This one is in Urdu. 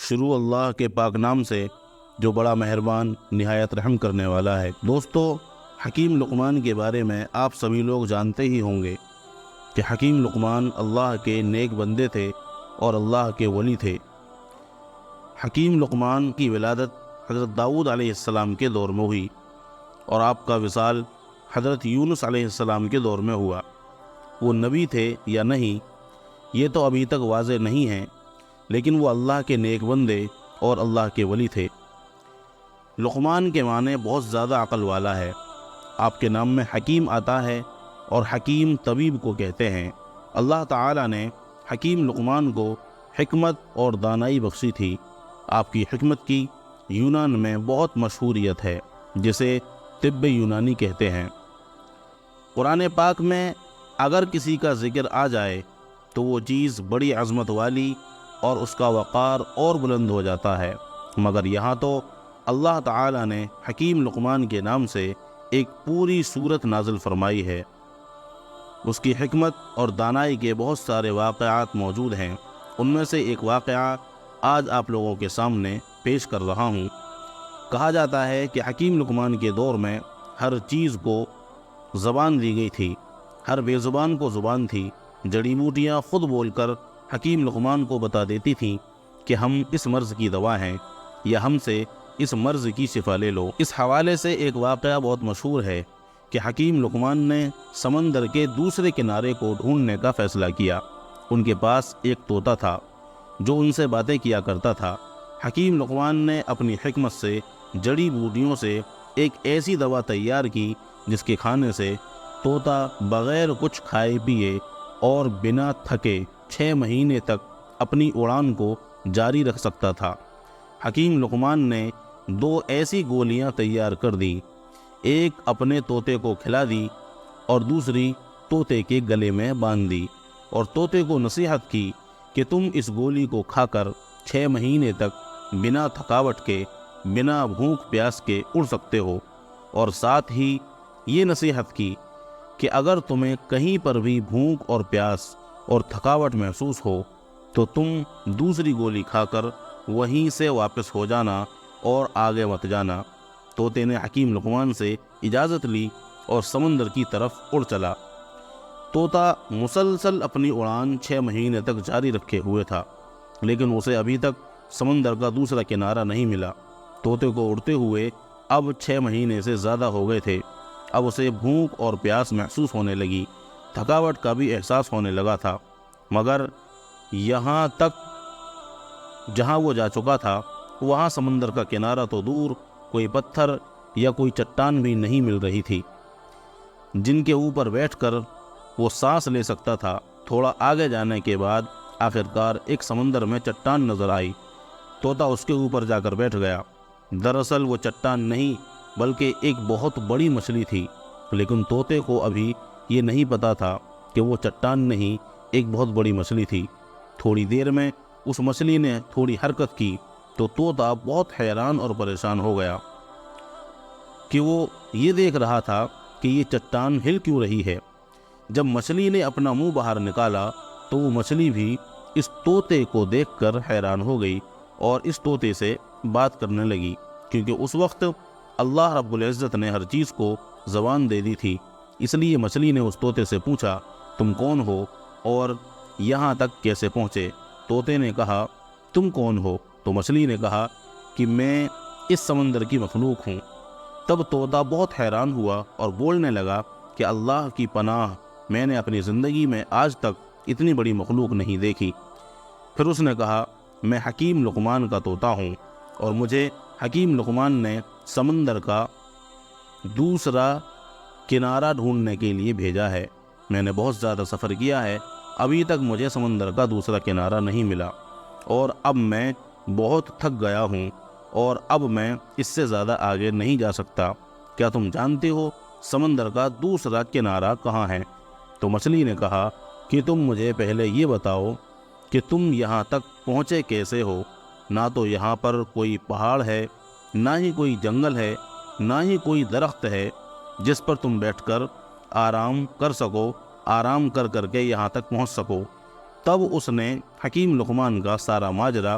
شروع اللہ کے پاک نام سے جو بڑا مہربان نہایت رحم کرنے والا ہے۔ دوستو، حکیم لقمان کے بارے میں آپ سبھی لوگ جانتے ہی ہوں گے کہ حکیم لقمان اللہ کے نیک بندے تھے اور اللہ کے ولی تھے۔ حکیم لقمان کی ولادت حضرت داؤد علیہ السلام کے دور میں ہوئی اور آپ کا وصال حضرت یونس علیہ السلام کے دور میں ہوا۔ وہ نبی تھے یا نہیں یہ تو ابھی تک واضح نہیں ہے، لیکن وہ اللہ کے نیک بندے اور اللہ کے ولی تھے۔ لقمان کے معنی بہت زیادہ عقل والا ہے۔ آپ کے نام میں حکیم آتا ہے اور حکیم طبیب کو کہتے ہیں۔ اللہ تعالیٰ نے حکیم لقمان کو حکمت اور دانائی بخشی تھی۔ آپ کی حکمت کی یونان میں بہت مشہوریت ہے، جسے طب یونانی کہتے ہیں۔ قرآن پاک میں اگر کسی کا ذکر آ جائے تو وہ چیز بڑی عظمت والی اور اس کا وقار اور بلند ہو جاتا ہے، مگر یہاں تو اللہ تعالیٰ نے حکیم لقمان کے نام سے ایک پوری سورت نازل فرمائی ہے۔ اس کی حکمت اور دانائی کے بہت سارے واقعات موجود ہیں۔ ان میں سے ایک واقعہ آج آپ لوگوں کے سامنے پیش کر رہا ہوں۔ کہا جاتا ہے کہ حکیم لقمان کے دور میں ہر چیز کو زبان دی گئی تھی، ہر بے زبان کو زبان تھی۔ جڑی بوٹیاں خود بول کر حکیم لقمان کو بتا دیتی تھیں کہ ہم اس مرض کی دوا ہیں یا ہم سے اس مرض کی شفا لے لو۔ اس حوالے سے ایک واقعہ بہت مشہور ہے کہ حکیم لقمان نے سمندر کے دوسرے کنارے کو ڈھونڈنے کا فیصلہ کیا۔ ان کے پاس ایک طوطا تھا جو ان سے باتیں کیا کرتا تھا۔ حکیم لقمان نے اپنی حکمت سے جڑی بوٹیوں سے ایک ایسی دوا تیار کی جس کے کھانے سے طوطا بغیر کچھ کھائے پیے اور بنا تھکے 6 مہینے تک اپنی اڑان کو جاری رکھ سکتا تھا۔ حکیم لقمان نے 2 ایسی گولیاں تیار کر دی، ایک اپنے طوطے کو کھلا دی اور دوسری طوطے کے گلے میں باندھ دی، اور طوطے کو نصیحت کی کہ تم اس گولی کو کھا کر 6 مہینے تک بنا تھکاوٹ کے، بنا بھوک پیاس کے اڑ سکتے ہو، اور ساتھ ہی یہ نصیحت کی کہ اگر تمہیں کہیں پر بھی بھوک اور پیاس اور تھکاوٹ محسوس ہو تو تم دوسری گولی کھا کر وہیں سے واپس ہو جانا اور آگے مت جانا۔ طوطے نے حکیم لقمان سے اجازت لی اور سمندر کی طرف اڑ چلا۔ طوطا مسلسل اپنی اڑان 6 مہینے تک جاری رکھے ہوئے تھا، لیکن اسے ابھی تک سمندر کا دوسرا کنارہ نہیں ملا۔ طوطے کو اڑتے ہوئے اب 6 مہینے سے زیادہ ہو گئے تھے۔ اب اسے بھوک اور پیاس محسوس ہونے لگی، تھکاوٹ کا بھی احساس ہونے لگا تھا، مگر یہاں تک جہاں وہ جا چکا تھا وہاں سمندر کا کنارہ تو دور، کوئی پتھر یا کوئی چٹان بھی نہیں مل رہی تھی جن کے اوپر بیٹھ کر وہ سانس لے سکتا تھا۔ تھوڑا آگے جانے کے بعد آخرکار ایک سمندر میں چٹان نظر آئی۔ طوطا اس کے اوپر جا کر بیٹھ گیا۔ دراصل وہ چٹان نہیں بلکہ ایک بہت بڑی مچھلی تھی، لیکن طوطے کو ابھی یہ نہیں پتا تھا کہ وہ چٹان نہیں، ایک بہت بڑی مچھلی تھی۔ تھوڑی دیر میں اس مچھلی نے تھوڑی حرکت کی تو طوطا بہت حیران اور پریشان ہو گیا کہ وہ یہ دیکھ رہا تھا کہ یہ چٹان ہل کیوں رہی ہے۔ جب مچھلی نے اپنا منہ باہر نکالا تو وہ مچھلی بھی اس طوطے کو دیکھ کر حیران ہو گئی اور اس طوطے سے بات کرنے لگی، کیونکہ اس وقت اللہ رب العزت نے ہر چیز کو زبان دے دی تھی۔ اس لیے مچھلی نے اس طوطے سے پوچھا، تم کون ہو اور یہاں تک کیسے پہنچے؟ طوطے نے کہا، تم کون ہو؟ تو مچھلی نے کہا کہ میں اس سمندر کی مخلوق ہوں۔ تب طوطا بہت حیران ہوا اور بولنے لگا کہ اللہ کی پناہ، میں نے اپنی زندگی میں آج تک اتنی بڑی مخلوق نہیں دیکھی۔ پھر اس نے کہا، میں حکیم لقمان کا طوطا ہوں اور مجھے حکیم لقمان نے سمندر کا دوسرا کنارہ ڈھونڈنے کے لیے بھیجا ہے۔ میں نے بہت زیادہ سفر کیا ہے، ابھی تک مجھے سمندر کا دوسرا کنارہ نہیں ملا، اور اب میں بہت تھک گیا ہوں اور اب میں اس سے زیادہ آگے نہیں جا سکتا۔ کیا تم جانتے ہو سمندر کا دوسرا کنارہ کہاں ہے؟ تو مچھلی نے کہا کہ تم مجھے پہلے یہ بتاؤ کہ تم یہاں تک پہنچے کیسے ہو؟ نہ تو یہاں پر کوئی پہاڑ ہے، نہ ہی کوئی جنگل ہے، نہ ہی کوئی درخت ہے جس پر تم بیٹھ کر آرام کر سکو، آرام کر کر کے یہاں تک پہنچ سکو۔ تب اس نے حکیم لقمان کا سارا ماجرا